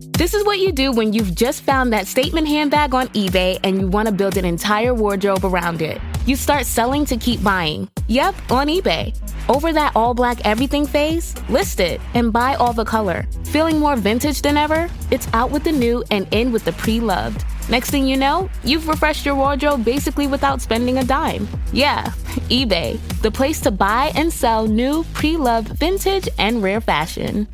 This is what you do when you've just found that statement handbag on eBay and you want to build an entire wardrobe around it. You start selling to keep buying. Yep, on eBay. Over that all-black everything phase? List it and buy all the color. Feeling more vintage than ever? It's out with the new and in with the pre-loved. Next thing you know, you've refreshed your wardrobe basically without spending a dime. Yeah, eBay, the place to buy and sell new, pre-loved, vintage, and rare fashion.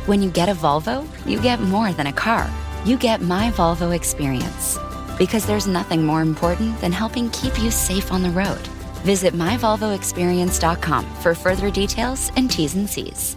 When you get a Volvo, you get more than a car. You get My Volvo Experience. Because there's nothing more important than helping keep you safe on the road. Visit myvolvoexperience.com for further details and T's and C's.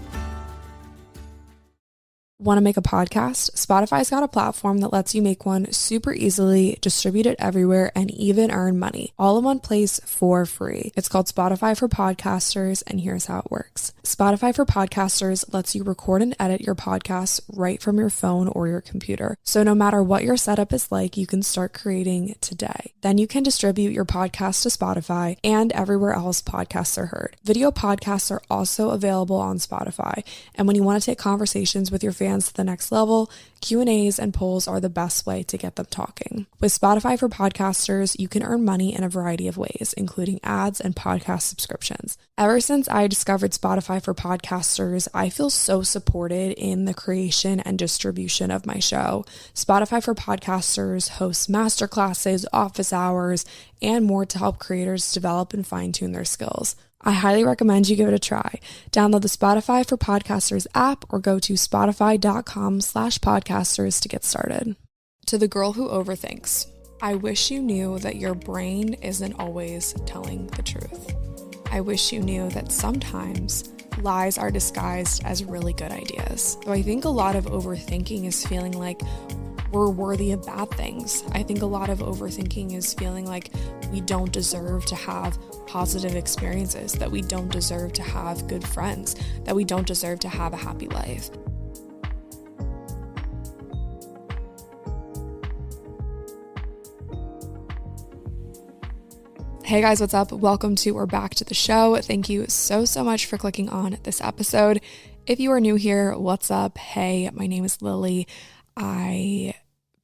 Want to make a podcast? Spotify's got a platform that lets you make one super easily, distribute it everywhere, and even earn money. All in one place for free. It's called Spotify for Podcasters, and here's how it works. Spotify for Podcasters lets you record and edit your podcasts right from your phone or your computer. So no matter what your setup is like, you can start creating today. Then you can distribute your podcast to Spotify and everywhere else podcasts are heard. Video podcasts are also available on Spotify. And when you want to take conversations with your fans to the next level, Q&As and polls are the best way to get them talking. With Spotify for Podcasters, you can earn money in a variety of ways, including ads and podcast subscriptions. Ever since I discovered Spotify for Podcasters, I feel so supported in the creation and distribution of my show. Spotify for Podcasters hosts masterclasses, office hours, and more to help creators develop and fine-tune their skills. I highly recommend you give it a try. Download the Spotify for Podcasters app or go to spotify.com/podcasters to get started. To the girl who overthinks, I wish you knew that your brain isn't always telling the truth. I wish you knew that sometimes lies are disguised as really good ideas. So I think a lot of overthinking is feeling like we're worthy of bad things. I think a lot of overthinking is feeling like we don't deserve to have positive experiences, that we don't deserve to have good friends, that we don't deserve to have a happy life. Hey guys, what's up? Welcome to or back to the show. Thank you so much for clicking on this episode. If you are new here, what's up? Hey, my name is Lily. I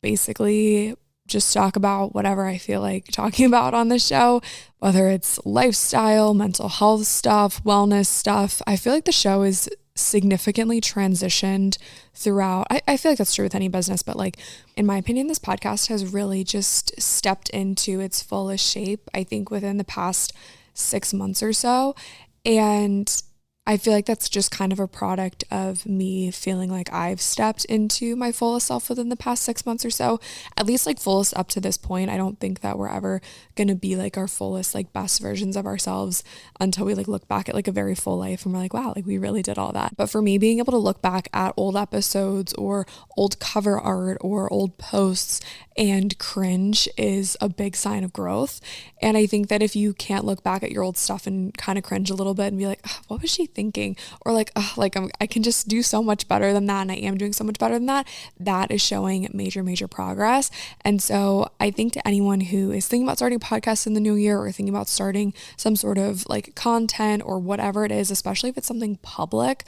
basically just talk about whatever I feel like talking about on the show, whether it's lifestyle, mental health stuff, wellness stuff. I feel like the show is significantly transitioned throughout. I feel like that's true with any business, but like, in my opinion, this podcast has really just stepped into its fullest shape, I think within the past 6 months or so. And I feel like that's just kind of a product of me feeling like I've stepped into my fullest self within the past 6 months or so, at least like fullest up to this point. I don't think that we're ever going to be like our fullest, like best versions of ourselves until we like look back at like a very full life and we're like, wow, like we really did all that. But for me, being able to look back at old episodes or old cover art or old posts and cringe is a big sign of growth. And I think that if you can't look back at your old stuff and kind of cringe a little bit and be like, oh, what was she thinking? Or like, oh, like I can just do so much better than that, and I am doing so much better than that, that is showing major progress. And so I think to anyone who is thinking about starting podcasts in the new year or thinking about starting some sort of like content or whatever it is, especially if it's something public,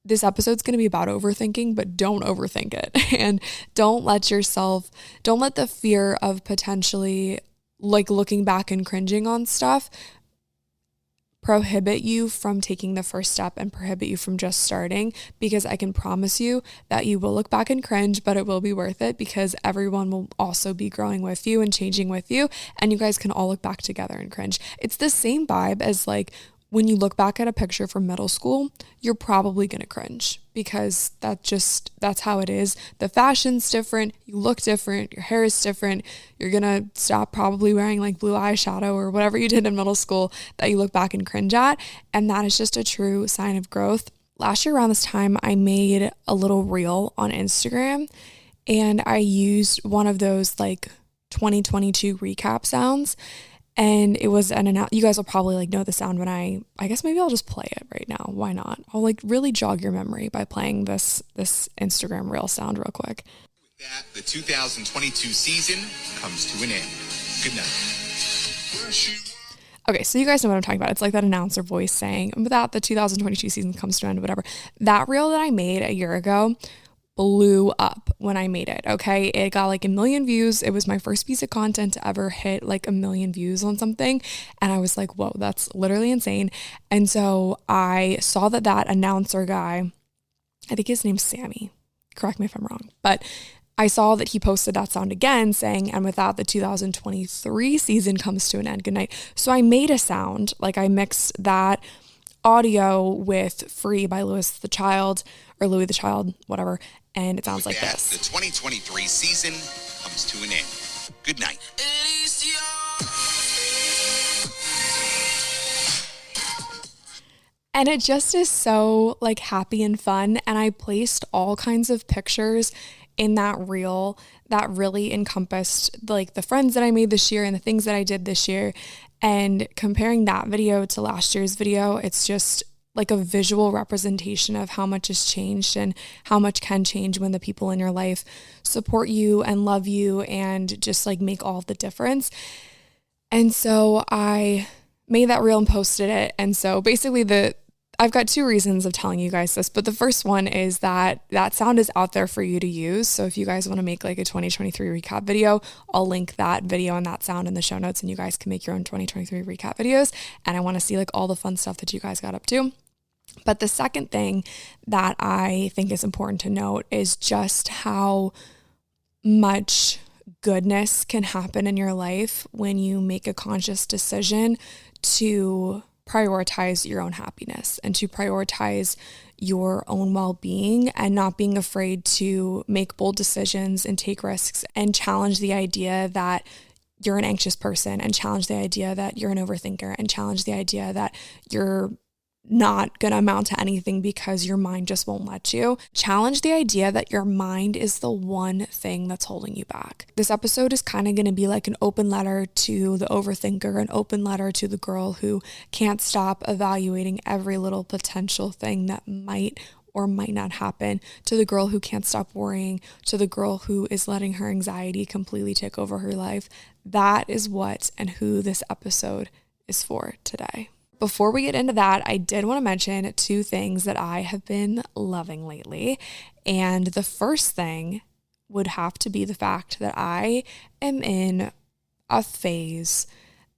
this episode's going to be about overthinking, but don't overthink it. And don't let the fear of potentially like looking back and cringing on stuff prohibit you from taking the first step and prohibit you from just starting, because I can promise you that you will look back and cringe, but it will be worth it because everyone will also be growing with you and changing with you, and you guys can all look back together and cringe. It's the same vibe as like when you look back at a picture from middle school, you're probably going to cringe because that's how it is. The fashion's different. You look different. Your hair is different. You're going to stop probably wearing like blue eyeshadow or whatever you did in middle school that you look back and cringe at. And that is just a true sign of growth. Last year around this time, I made a little reel on Instagram and I used one of those like 2022 recap sounds. And it was you guys will probably like know the sound when I guess maybe I'll just play it right now. Why not? I'll like really jog your memory by playing this Instagram reel sound real quick. With that, the 2022 season comes to an end. Good night. Okay, so you guys know what I'm talking about. It's like that announcer voice saying, without the 2022 season comes to an end, whatever. That reel that I made a year ago blew up when I made it, okay? It got like 1 million views. It was my first piece of content to ever hit like 1 million views on something. And I was like, whoa, that's literally insane. And so I saw that announcer guy, I think his name's Sammy, correct me if I'm wrong, but I saw that he posted that sound again saying, and with that, the 2023 season comes to an end. Good night. So I made a sound, like I mixed that audio with Free by Louis the Child, whatever. And it sounds like this. The 2023 season comes to an end. Good night. And it just is so like happy and fun. And I placed all kinds of pictures in that reel that really encompassed like the friends that I made this year and the things that I did this year. And comparing that video to last year's video, it's just like a visual representation of how much has changed and how much can change when the people in your life support you and love you and just like make all the difference. And so I made that reel and posted it. And so basically I've got 2 reasons of telling you guys this, but the first one is that sound is out there for you to use. So if you guys want to make like a 2023 recap video, I'll link that video and that sound in the show notes and you guys can make your own 2023 recap videos. And I want to see like all the fun stuff that you guys got up to. But the second thing that I think is important to note is just how much goodness can happen in your life when you make a conscious decision to prioritize your own happiness and to prioritize your own well-being and not being afraid to make bold decisions and take risks and challenge the idea that you're an anxious person and challenge the idea that you're an overthinker and challenge the idea that you're not going to amount to anything because your mind just won't let you. Challenge the idea that your mind is the one thing that's holding you back. This episode is kind of going to be like an open letter to the overthinker, an open letter to the girl who can't stop evaluating every little potential thing that might or might not happen, to the girl who can't stop worrying, to the girl who is letting her anxiety completely take over her life. That is what and who this episode is for today. Before we get into that, I did want to mention 2 things that I have been loving lately. And the first thing would have to be the fact that I am in a phase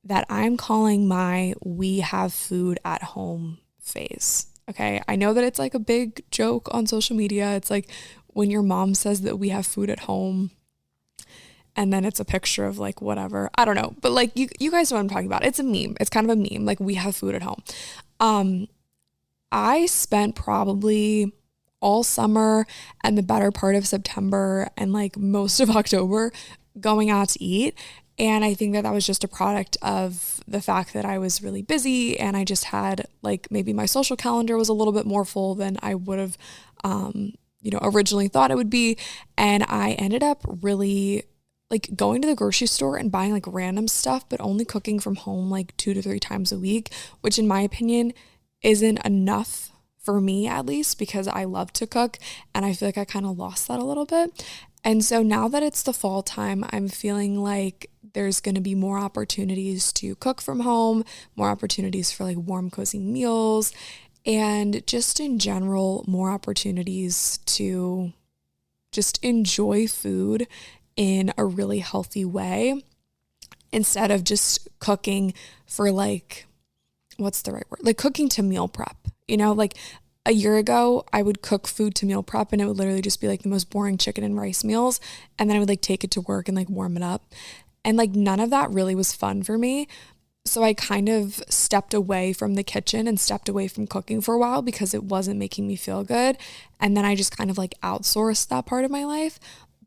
that I'm calling my we have food at home phase. Okay, I know that it's like a big joke on social media. It's like when your mom says that we have food at home, and then it's a picture of like whatever, I don't know, but like you guys know what I'm talking about. It's a meme. It's kind of a meme. Like we have food at home. I spent probably all summer and the better part of September and like most of October going out to eat. And I think that was just a product of the fact that I was really busy and I just had like maybe my social calendar was a little bit more full than I would have, originally thought it would be. And I ended up really like going to the grocery store and buying like random stuff, but only cooking from home like 2 to 3 times a week, which in my opinion isn't enough for me, at least, because I love to cook and I feel like I kind of lost that a little bit. And so now that it's the fall time, I'm feeling like there's going to be more opportunities to cook from home, more opportunities for like warm, cozy meals, and just in general, more opportunities to just enjoy food in a really healthy way instead of just cooking for like, what's the right word? Like cooking to meal prep, like a year ago I would cook food to meal prep and it would literally just be like the most boring chicken and rice meals. And then I would like take it to work and like warm it up. And like none of that really was fun for me. So I kind of stepped away from the kitchen and stepped away from cooking for a while because it wasn't making me feel good. And then I just kind of like outsourced that part of my life.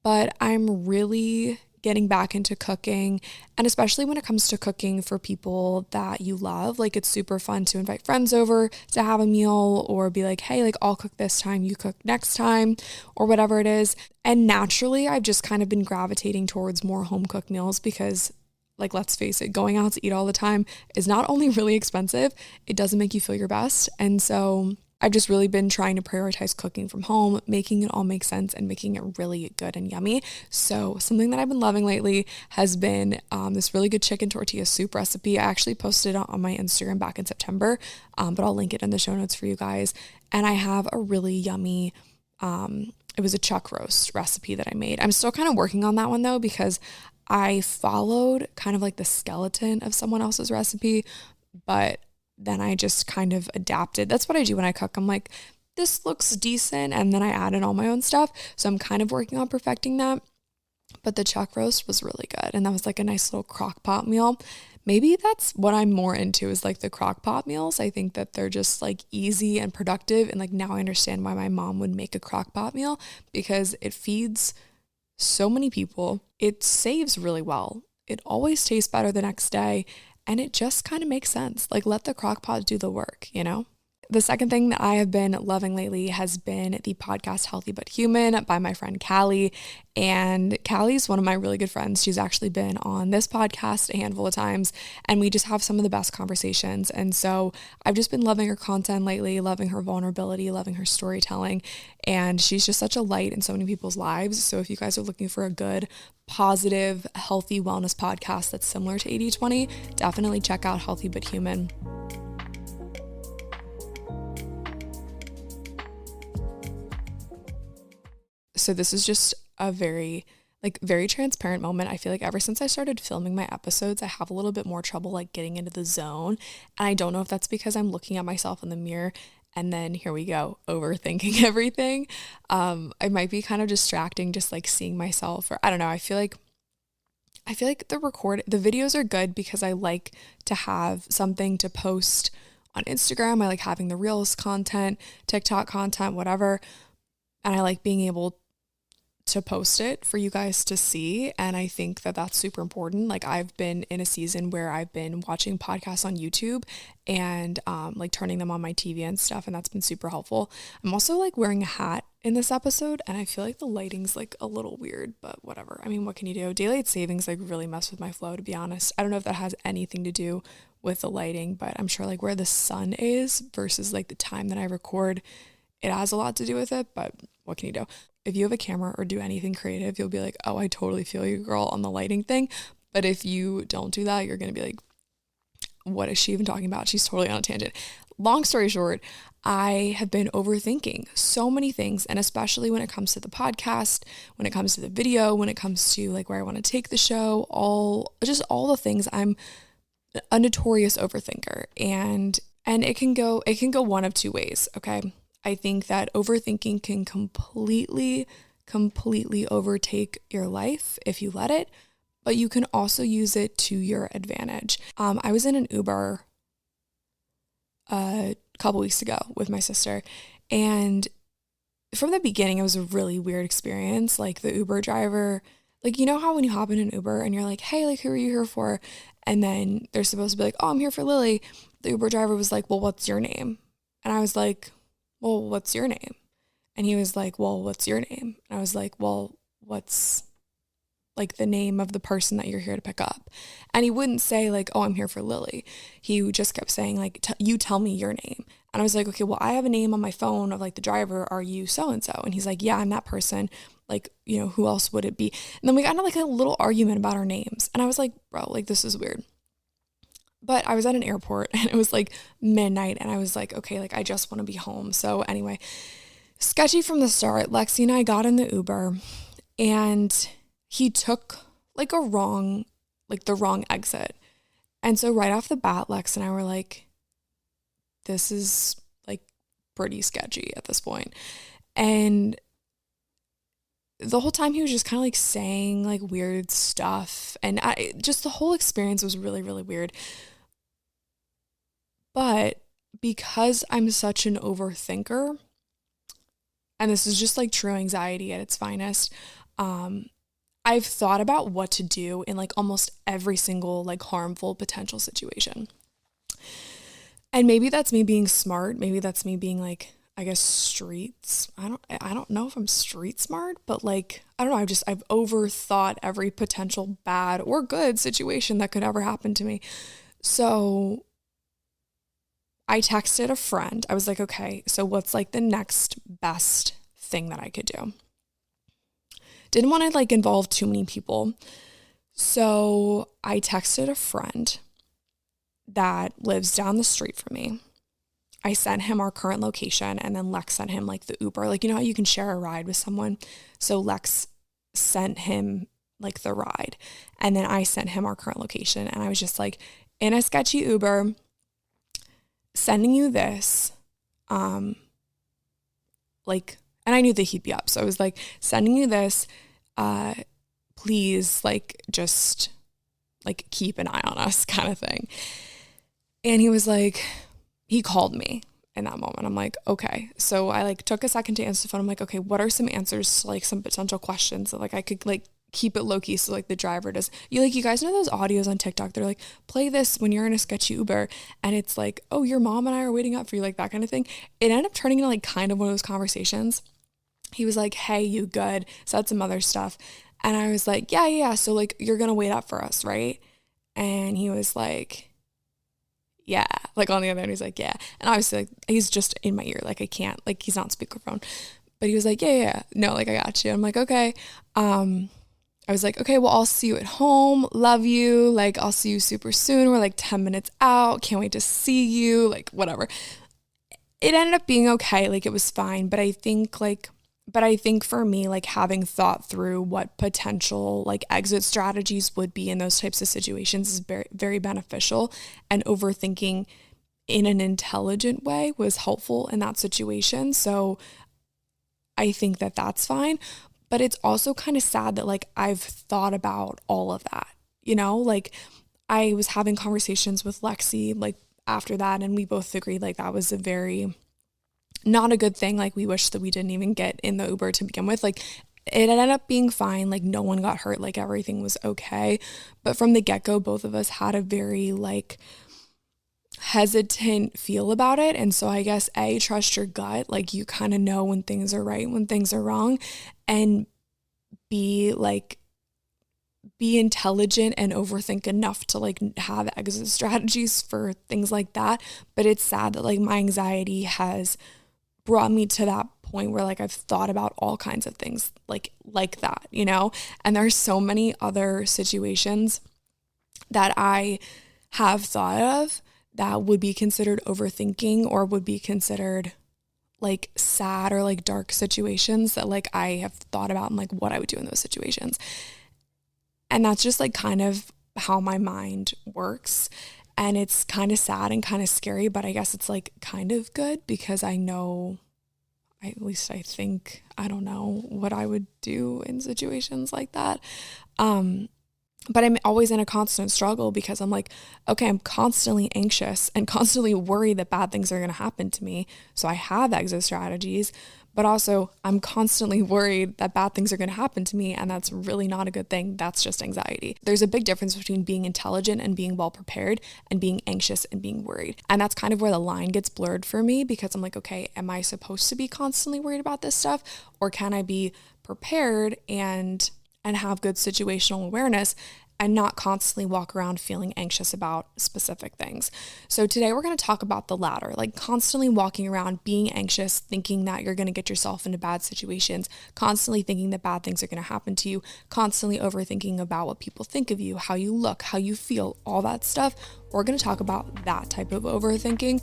But I'm really getting back into cooking, and especially when it comes to cooking for people that you love, like it's super fun to invite friends over to have a meal or be like, hey, like I'll cook this time, you cook next time, or whatever it is. And naturally, I've just kind of been gravitating towards more home cooked meals because, like, let's face it, going out to eat all the time is not only really expensive, it doesn't make you feel your best. And so I've just really been trying to prioritize cooking from home, making it all make sense and making it really good and yummy. So something that I've been loving lately has been this really good chicken tortilla soup recipe. I actually posted it on my Instagram back in September, but I'll link it in the show notes for you guys. And I have a really yummy, it was a chuck roast recipe that I made. I'm still kind of working on that one though, because I followed kind of like the skeleton of someone else's recipe, but then I just kind of adapted. That's what I do when I cook. I'm like, this looks decent. And then I added all my own stuff. So I'm kind of working on perfecting that. But the chuck roast was really good. And that was like a nice little crock pot meal. Maybe that's what I'm more into, is like the crock pot meals. I think that they're just like easy and productive. And like now I understand why my mom would make a crock pot meal, because it feeds so many people. It saves really well. It always tastes better the next day. And it just kind of makes sense. Like, let the crock pot do the work, you know? The second thing that I have been loving lately has been the podcast Healthy But Human by my friend Callie. And Callie's one of my really good friends. She's actually been on this podcast a handful of times, and we just have some of the best conversations. And so I've just been loving her content lately, loving her vulnerability, loving her storytelling. And she's just such a light in so many people's lives. So if you guys are looking for a good, positive, healthy wellness podcast that's similar to 80/20, definitely check out Healthy But Human. So this is just a very transparent moment. I feel like ever since I started filming my episodes, I have a little bit more trouble like getting into the zone. And I don't know if that's because I'm looking at myself in the mirror and then here we go, overthinking everything. It might be kind of distracting just like seeing myself, or I don't know. I feel like the videos are good because I like to have something to post on Instagram. I like having the Reels content, TikTok content, whatever. And I like being able to post it for you guys to see. And I think that that's super important. Like, I've been in a season where I've been watching podcasts on YouTube and like turning them on my TV and stuff. And that's been super helpful. I'm also like wearing a hat in this episode, and I feel like the lighting's like a little weird, but whatever. I mean, what can you do? Daylight savings like really messed with my flow, to be honest. I don't know if that has anything to do with the lighting, but I'm sure like where the sun is versus like the time that I record, it has a lot to do with it, but what can you do? If you have a camera or do anything creative, you'll be like, oh, I totally feel you, girl, on the lighting thing. But if you don't do that, you're going to be like, what is she even talking about? She's totally on a tangent. Long story short, I have been overthinking so many things. And especially when it comes to the podcast, when it comes to the video, when it comes to like where I want to take the show, all the things. I'm a notorious overthinker, and it can go one of two ways. Okay. I think that overthinking can completely overtake your life if you let it, but you can also use it to your advantage. I was in an Uber a couple weeks ago with my sister, and from the beginning, it was a really weird experience. Like, the Uber driver, like, you know how when you hop in an Uber and you're like, hey, like, who are you here for? And then they're supposed to be like, oh, I'm here for Lily. The Uber driver was like, well, what's your name? And I was like, well, what's your name? And he was like, well, what's your name? And I was like, well, what's like the name of the person that you're here to pick up? And he wouldn't say like, oh, I'm here for Lily. He just kept saying like, you tell me your name. And I was like, okay, well, I have a name on my phone of like the driver. Are you so-and-so? And he's like, yeah, I'm that person. Like, you know, who else would it be? And then we got into like a little argument about our names. And I was like, bro, like, this is weird. But I was at an airport and it was like midnight and I was like, okay, like I just want to be home. So anyway, sketchy from the start. Lexi and I got in the Uber and he took like the wrong exit. And so right off the bat, Lex and I were like, this is like pretty sketchy at this point. And the whole time he was just kind of like saying like weird stuff. And just the whole experience was really, really weird. But because I'm such an overthinker, and this is just like true anxiety at its finest, I've thought about what to do in like almost every single like harmful potential situation. And maybe that's me being smart. Maybe that's me being like, I guess streets. I don't know if I'm street smart, but like, I don't know. I've overthought every potential bad or good situation that could ever happen to me. So I texted a friend. I was like, okay, so what's like the next best thing that I could do? Didn't want to like involve too many people. So I texted a friend that lives down the street from me. I sent him our current location, and then Lex sent him like the Uber. Like, you know how you can share a ride with someone? So Lex sent him like the ride, and then I sent him our current location, and I was just like, in a sketchy Uber, sending you this, like, and I knew that he'd be up. So I was like, sending you this, please, like, just like keep an eye on us kind of thing. And he was like, he called me in that moment. I'm like, okay. So I like took a second to answer the phone. I'm like, okay, what are some answers to like some potential questions that like I could like keep it low key so like the driver does. You guys know those audios on TikTok? They're like, play this when you're in a sketchy Uber, and it's like, oh, your mom and I are waiting up for you, like that kind of thing. It ended up turning into like kind of one of those conversations. He was like, hey, you good? Said some other stuff. And I was like, yeah. So like, you're going to wait up for us, right? And he was like, yeah, like on the other end, he's like, yeah. And obviously like, he's just in my ear. Like I can't, like he's on speakerphone, but he was like, yeah. No, like I got you. I'm like, okay. I was like, okay, well, I'll see you at home. Love you. Like, I'll see you super soon. We're like 10 minutes out. Can't wait to see you. Like, whatever. It ended up being okay. Like, it was fine. But I think for me, like having thought through what potential like exit strategies would be in those types of situations is very, very beneficial. And overthinking in an intelligent way was helpful in that situation. So I think that that's fine. But it's also kind of sad that like I've thought about all of that, you know, like I was having conversations with Lexi like after that, and we both agreed like that was a very not a good thing. Like we wish that we didn't even get in the Uber to begin with. Like it ended up being fine. Like no one got hurt. Like everything was okay. But from the get-go, both of us had a very like hesitant feel about it. And so I guess A, trust your gut. Like you kind of know when things are right, when things are wrong. And B, like be intelligent and overthink enough to like have exit strategies for things like that. But it's sad that like my anxiety has brought me to that point where like I've thought about all kinds of things like that, you know? And there's so many other situations that I have thought of that would be considered overthinking or would be considered like sad or like dark situations that like I have thought about and like what I would do in those situations. And that's just like kind of how my mind works. And it's kind of sad and kind of scary, but I guess it's like kind of good because I know, at least I think, I don't know what I would do in situations like that. But I'm always in a constant struggle because I'm like, okay, I'm constantly anxious and constantly worried that bad things are going to happen to me. So I have exit strategies, but also I'm constantly worried that bad things are going to happen to me. And that's really not a good thing. That's just anxiety. There's a big difference between being intelligent and being well prepared and being anxious and being worried. And that's kind of where the line gets blurred for me because I'm like, okay, am I supposed to be constantly worried about this stuff? Or can I be prepared and have good situational awareness and not constantly walk around feeling anxious about specific things? So today we're going to talk about the latter, like constantly walking around being anxious, thinking that you're going to get yourself into bad situations, constantly thinking that bad things are going to happen to you, constantly overthinking about what people think of you, how you look, how you feel, all that stuff. We're going to talk about that type of overthinking.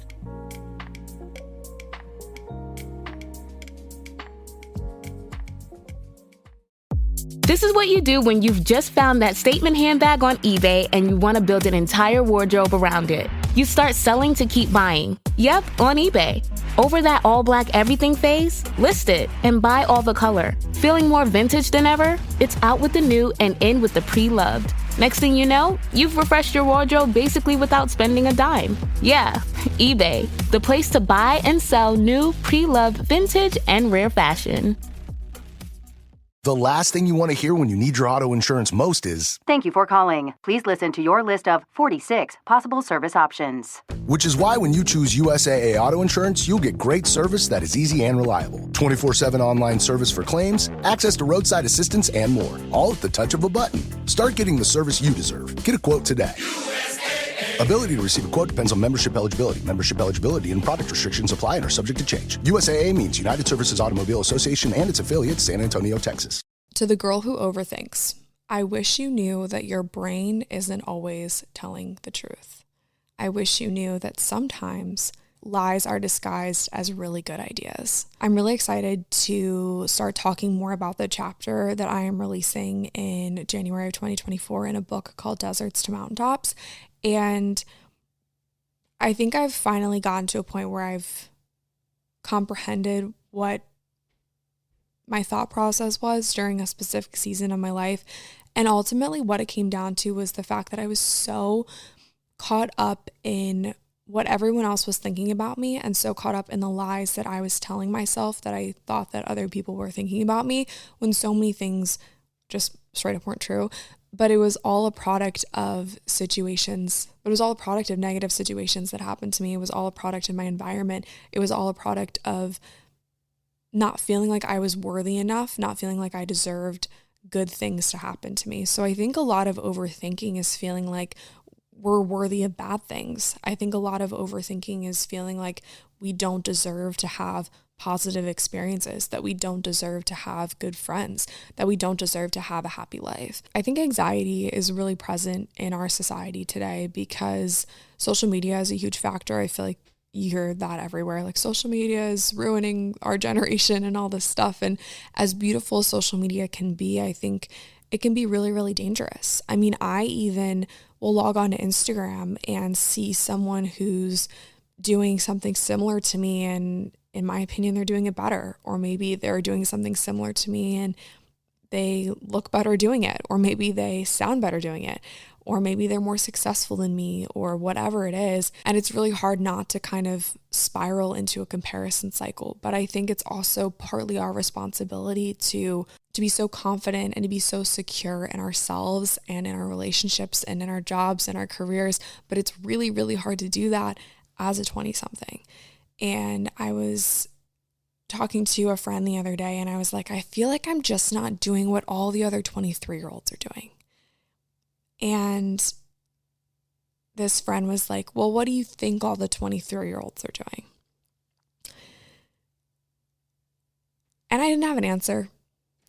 This is what you do when you've just found that statement handbag on eBay and you want to build an entire wardrobe around it. You start selling to keep buying. Yep, on eBay. Over that all-black everything phase? List it and buy all the color. Feeling more vintage than ever? It's out with the new and in with the pre-loved. Next thing you know, you've refreshed your wardrobe basically without spending a dime. Yeah, eBay, the place to buy and sell new, pre-loved, vintage, and rare fashion. The last thing you want to hear when you need your auto insurance most is, "Thank you for calling. Please listen to your list of 46 possible service options." which is why when you choose USAA Auto Insurance, you'll get great service that is easy and reliable. 24/7 online service for claims, access to roadside assistance, and more, all at the touch of a button. Start getting the service you deserve. Get a quote today. USAA Ability to receive a quote depends on membership eligibility. Membership eligibility and product restrictions apply and are subject to change. USAA means United Services Automobile Association and its affiliate, San Antonio, Texas. To the girl who overthinks, I wish you knew that your brain isn't always telling the truth. I wish you knew that sometimes lies are disguised as really good ideas. I'm really excited to start talking more about the chapter that I am releasing in January of 2024 in a book called Deserts to Mountaintops. And I think I've finally gotten to a point where I've comprehended what my thought process was during a specific season of my life. And ultimately what it came down to was the fact that I was so caught up in what everyone else was thinking about me and so caught up in the lies that I was telling myself that I thought that other people were thinking about me, when so many things just straight up weren't true. But it was all a product of situations. It was all a product of negative situations that happened to me. It was all a product of my environment. It was all a product of not feeling like I was worthy enough, not feeling like I deserved good things to happen to me. So I think a lot of overthinking is feeling like we're worthy of bad things. I think a lot of overthinking is feeling like we don't deserve to have positive experiences, that we don't deserve to have good friends, that we don't deserve to have a happy life. I think anxiety is really present in our society today because social media is a huge factor. I feel like you hear that everywhere, like social media is ruining our generation and all this stuff. And as beautiful as social media can be, I think it can be really, really dangerous. I mean, I even will log on to Instagram and see someone who's doing something similar to me, and in my opinion, they're doing it better. Or maybe they're doing something similar to me and they look better doing it, or maybe they sound better doing it, or maybe they're more successful than me, or whatever it is. And it's really hard not to kind of spiral into a comparison cycle. But I think it's also partly our responsibility to be so confident and to be so secure in ourselves and in our relationships and in our jobs and our careers. But it's really, really hard to do that as a 20-something. And I was talking to a friend the other day and I was like, I feel like I'm just not doing what all the other 23-year-olds are doing. And this friend was like, well, what do you think all the 23-year-olds are doing? And I didn't have an answer.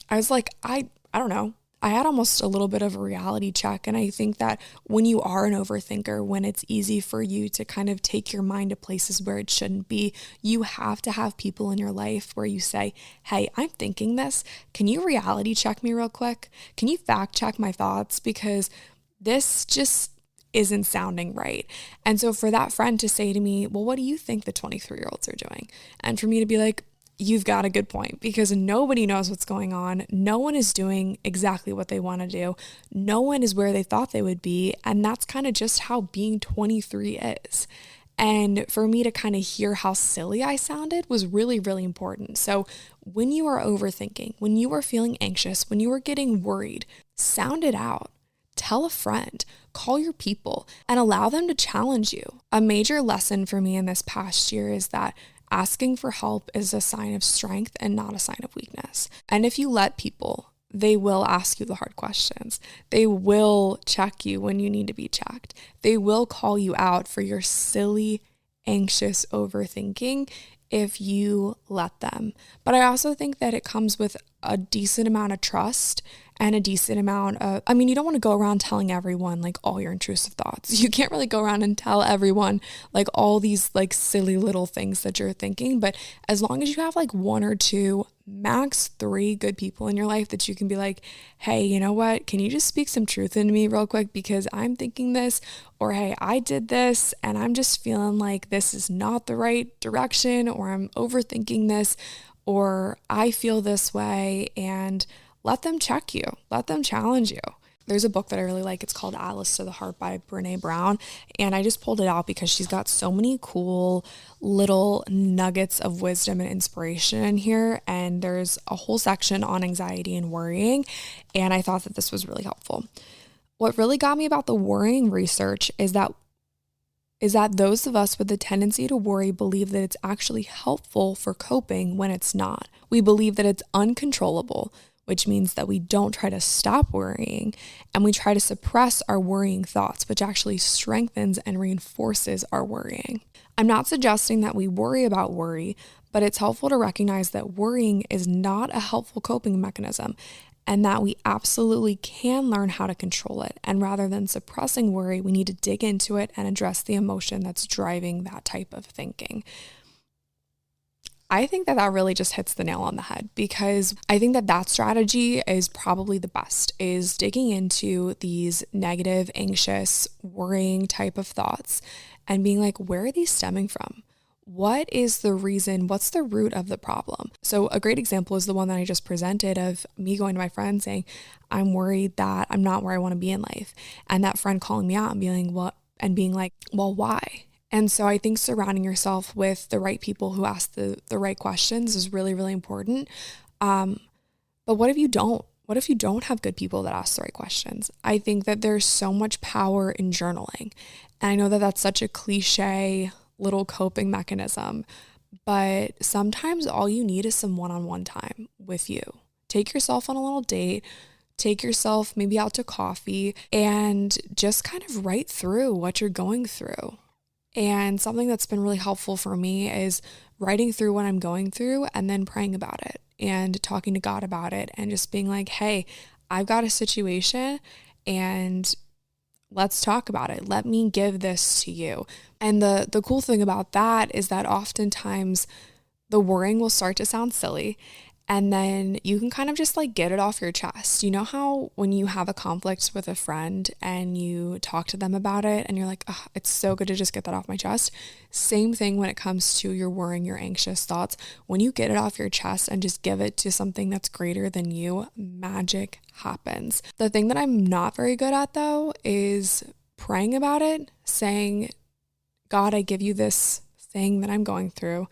I was like, I don't know. I had almost a little bit of a reality check. And I think that when you are an overthinker, when it's easy for you to kind of take your mind to places where it shouldn't be, you have to have people in your life where you say, hey, I'm thinking this. Can you reality check me real quick? Can you fact check my thoughts? Because this just isn't sounding right. And so for that friend to say to me, well, what do you think the 23-year-olds are doing? And for me to be like, you've got a good point, because nobody knows what's going on. No one is doing exactly what they want to do. No one is where they thought they would be. And that's kind of just how being 23 is. And for me to kind of hear how silly I sounded was really, really important. So when you are overthinking, when you are feeling anxious, when you are getting worried, sound it out. Tell a friend, call your people, and allow them to challenge you. A major lesson for me in this past year is that asking for help is a sign of strength and not a sign of weakness. And if you let people, they will ask you the hard questions. They will check you when you need to be checked. They will call you out for your silly, anxious overthinking if you let them. But I also think that it comes with a decent amount of trust and a decent amount of, I mean, you don't want to go around telling everyone like all your intrusive thoughts. You can't really go around and tell everyone like all these like silly little things that you're thinking. But as long as you have like one or two, max 3 good people in your life that you can be like, hey, you know what? Can you just speak some truth into me real quick because I'm thinking this? Or, hey, I did this and I'm just feeling like this is not the right direction, or I'm overthinking this, or I feel this way, and let them check you. Let them challenge you. There's a book that I really like. It's called Atlas to the Heart by Brene Brown. And I just pulled it out because she's got so many cool little nuggets of wisdom and inspiration in here. And there's a whole section on anxiety and worrying. And I thought that this was really helpful. What really got me about the worrying research is that those of us with the tendency to worry believe that it's actually helpful for coping when it's not. We believe that it's uncontrollable, which means that we don't try to stop worrying and we try to suppress our worrying thoughts, which actually strengthens and reinforces our worrying. I'm not suggesting that we worry about worry, but it's helpful to recognize that worrying is not a helpful coping mechanism and that we absolutely can learn how to control it. And rather than suppressing worry, we need to dig into it and address the emotion that's driving that type of thinking. I think that really just hits the nail on the head, because I think that strategy is probably the best, is digging into these negative, anxious, worrying type of thoughts and being like, where are these stemming from? What is the reason? What's the root of the problem? So a great example is the one that I just presented of me going to my friend saying, I'm worried that I'm not where I want to be in life. And that friend calling me out and being like, well, why? And so I think surrounding yourself with the right people who ask the right questions is really, really important. But what if you don't? What if you don't have good people that ask the right questions? I think that there's so much power in journaling. And I know that that's such a cliche little coping mechanism, but sometimes all you need is some one-on-one time with you. Take yourself on a little date, take yourself maybe out to coffee, and just kind of write through what you're going through. And something that's been really helpful for me is writing through what I'm going through and then praying about it and talking to God about it and just being like, hey, I've got a situation and let's talk about it. Let me give this to you. And the cool thing about that is that oftentimes the worrying will start to sound silly, and then you can kind of just like get it off your chest. You know how when you have a conflict with a friend and you talk to them about it and you're like, oh, it's so good to just get that off my chest. Same thing when it comes to your worrying, your anxious thoughts. When you get it off your chest and just give it to something that's greater than you, magic happens. The thing that I'm not very good at though is praying about it, saying, God, I give you this thing that I'm going through,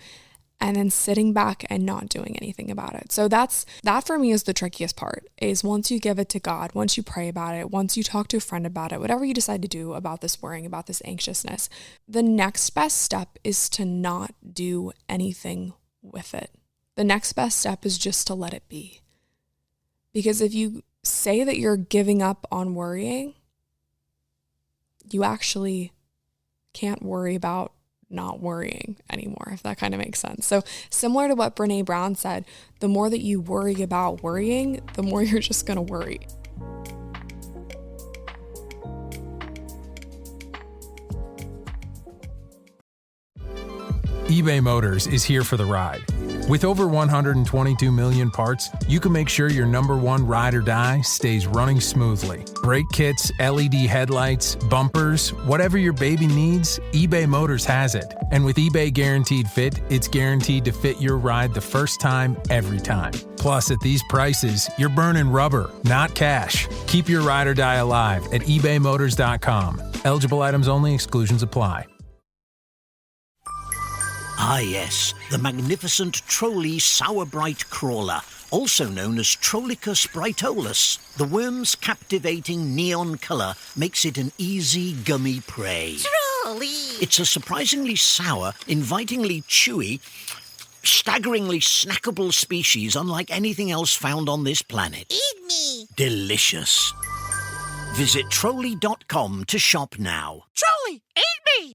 and then sitting back and not doing anything about it. So that for me is the trickiest part, is once you give it to God, once you pray about it, once you talk to a friend about it, whatever you decide to do about this worrying, about this anxiousness, the next best step is to not do anything with it. The next best step is just to let it be. Because if you say that you're giving up on worrying, you actually can't worry about not worrying anymore, if that kind of makes sense. So similar to what Brene Brown said, the more that you worry about worrying, the more you're just going to worry. eBay Motors is here for the ride. With over 122 million parts, you can make sure your number one ride or die stays running smoothly. Brake kits, LED headlights, bumpers, whatever your baby needs, eBay Motors has it. And with eBay Guaranteed Fit, it's guaranteed to fit your ride the first time, every time. Plus, at these prices, you're burning rubber, not cash. Keep your ride or die alive at ebaymotors.com. Eligible items only, exclusions apply. Ah yes, the magnificent Trolley Sour Bright Crawler, also known as Trollicus brightolus. The worm's captivating neon colour makes it an easy gummy prey. Trolley! It's a surprisingly sour, invitingly chewy, staggeringly snackable species unlike anything else found on this planet. Eat me! Delicious. Visit Trolley.com to shop now. Trolley, eat me!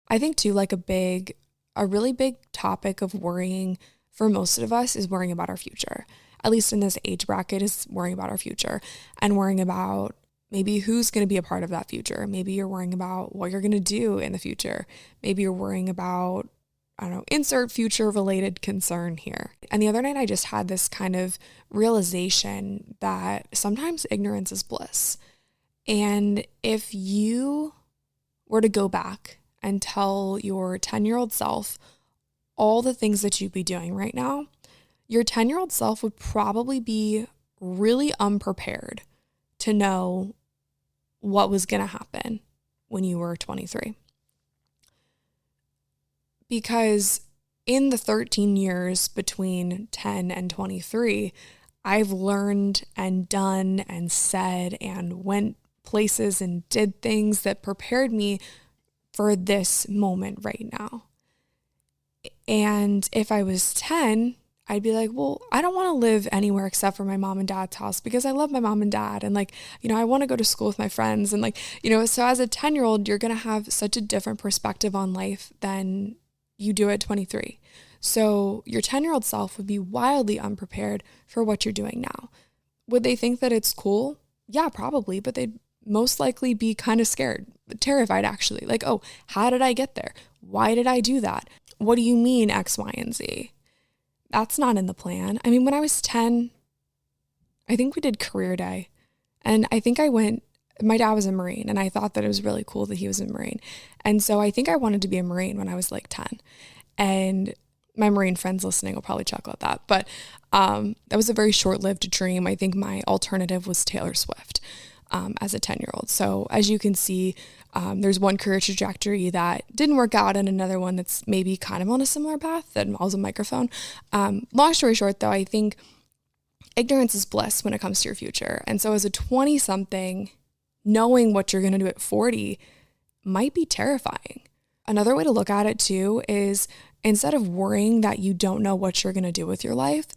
I think too, like a really big topic of worrying for most of us is worrying about our future. At least in this age bracket, is worrying about our future and worrying about maybe who's going to be a part of that future. Maybe you're worrying about what you're going to do in the future. Maybe you're worrying about, I don't know, insert future related concern here. And the other night I just had this kind of realization that sometimes ignorance is bliss. And if you were to go back and tell your 10-year-old self all the things that you'd be doing right now, your 10-year-old self would probably be really unprepared to know what was going to happen when you were 23. Because in the 13 years between 10 and 23, I've learned and done and said and went places and did things that prepared me for this moment right now. And if I was 10 I'd be like, well, I don't want to live anywhere except for my mom and dad's house because I love my mom and dad. And like, I want to go to school with my friends. And like, so as a 10-year-old, you're going to have such a different perspective on life than you do at 23. So your 10-year-old self would be wildly unprepared for what you're doing now. Would they think that it's cool? Yeah, probably. But they'd most likely be kind of scared, terrified actually. Like, oh, how did I get there? Why did I do that? What do you mean X, Y, and Z? That's not in the plan. I mean, when I was 10, I think we did career day. And I think my dad was a Marine, and I thought that it was really cool that he was a Marine. And so I think I wanted to be a Marine when I was like 10. And my Marine friends listening will probably chuckle at that. But that was a very short-lived dream. I think my alternative was Taylor Swift as a 10-year-old. So as you can see, there's one career trajectory that didn't work out and another one that's maybe kind of on a similar path that involves a microphone. Long story short, though, I think ignorance is bliss when it comes to your future. And so as a 20-something, knowing what you're going to do at 40 might be terrifying. Another way to look at it, too, is instead of worrying that you don't know what you're going to do with your life,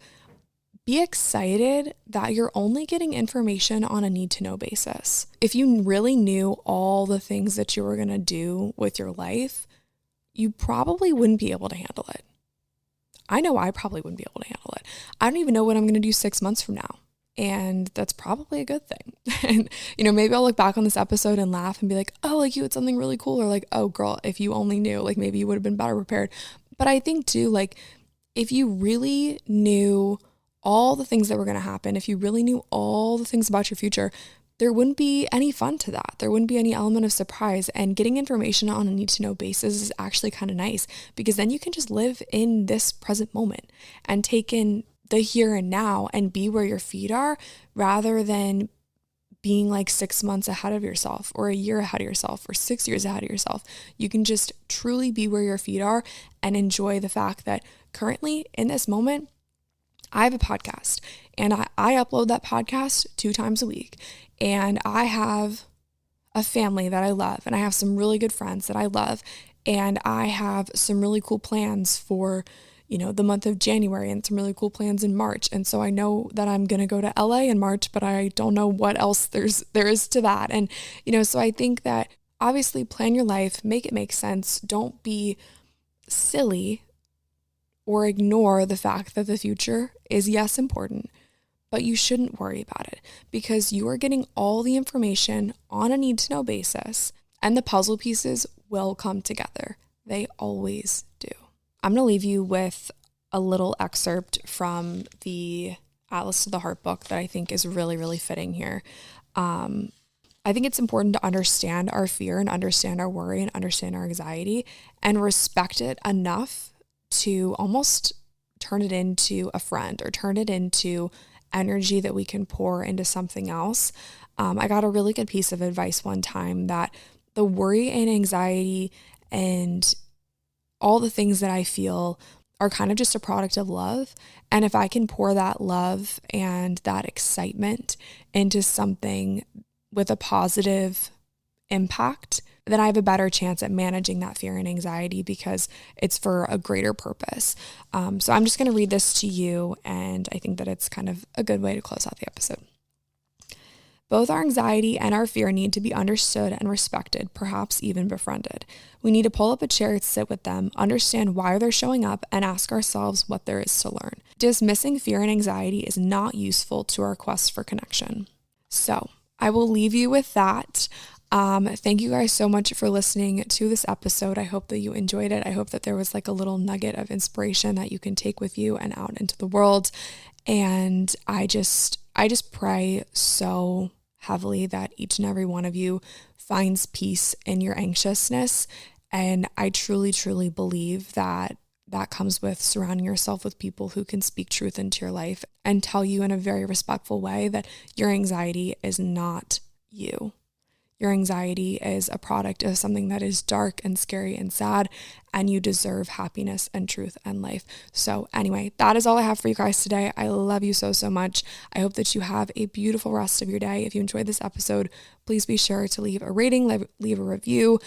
be excited that you're only getting information on a need-to-know basis. If you really knew all the things that you were going to do with your life, you probably wouldn't be able to handle it. I know I probably wouldn't be able to handle it. I don't even know what I'm going to do 6 months from now. And that's probably a good thing. And, maybe I'll look back on this episode and laugh and be like, oh, like you had something really cool. Or like, oh, girl, if you only knew, like maybe you would have been better prepared. But I think too, like if you really knew all the things that were going to happen, if you really knew all the things about your future, there wouldn't be any fun to that. There wouldn't be any element of surprise. And getting information on a need-to-know basis is actually kind of nice because then you can just live in this present moment and take in the here and now and be where your feet are rather than being like 6 months ahead of yourself or a year ahead of yourself or 6 years ahead of yourself. You can just truly be where your feet are and enjoy the fact that currently in this moment, I have a podcast and I upload that podcast 2 times a week, and I have a family that I love, and I have some really good friends that I love, and I have some really cool plans for, the month of January and some really cool plans in March. And so I know that I'm going to go to LA in March, but I don't know what else there is to that. And, so I think that obviously plan your life, make it make sense. Don't be silly or ignore the fact that the future is, yes, important, but you shouldn't worry about it because you are getting all the information on a need-to-know basis, and the puzzle pieces will come together. They always do. I'm going to leave you with a little excerpt from the Atlas to the Heart book that I think is really, really fitting here. I think it's important to understand our fear and understand our worry and understand our anxiety and respect it enough to almost turn it into a friend or turn it into energy that we can pour into something else. I got a really good piece of advice one time that the worry and anxiety and all the things that I feel are kind of just a product of love. And if I can pour that love and that excitement into something with a positive impact, then I have a better chance at managing that fear and anxiety because it's for a greater purpose. So I'm just going to read this to you, and I think that it's kind of a good way to close out the episode. Both our anxiety and our fear need to be understood and respected, perhaps even befriended. We need to pull up a chair to sit with them, understand why they're showing up, and ask ourselves what there is to learn. Dismissing fear and anxiety is not useful to our quest for connection. So I will leave you with that. Thank you guys so much for listening to this episode. I hope that you enjoyed it. I hope that there was like a little nugget of inspiration that you can take with you and out into the world. And I just pray so heavily that each and every one of you finds peace in your anxiousness. And I truly, truly believe that comes with surrounding yourself with people who can speak truth into your life and tell you in a very respectful way that your anxiety is not you. Your anxiety is a product of something that is dark and scary and sad, and you deserve happiness and truth and life. So anyway, that is all I have for you guys today. I love you so, so much. I hope that you have a beautiful rest of your day. If you enjoyed this episode, please be sure to leave a rating, leave a review,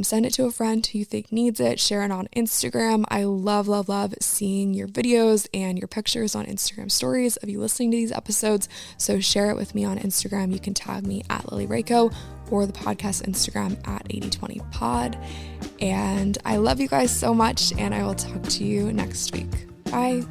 send it to a friend who you think needs it, share it on Instagram. I love, love, love seeing your videos and your pictures on Instagram stories of you listening to these episodes. So share it with me on Instagram. You can tag me at Lily Rayco or the podcast Instagram at 8020pod. And I love you guys so much, and I will talk to you next week. Bye.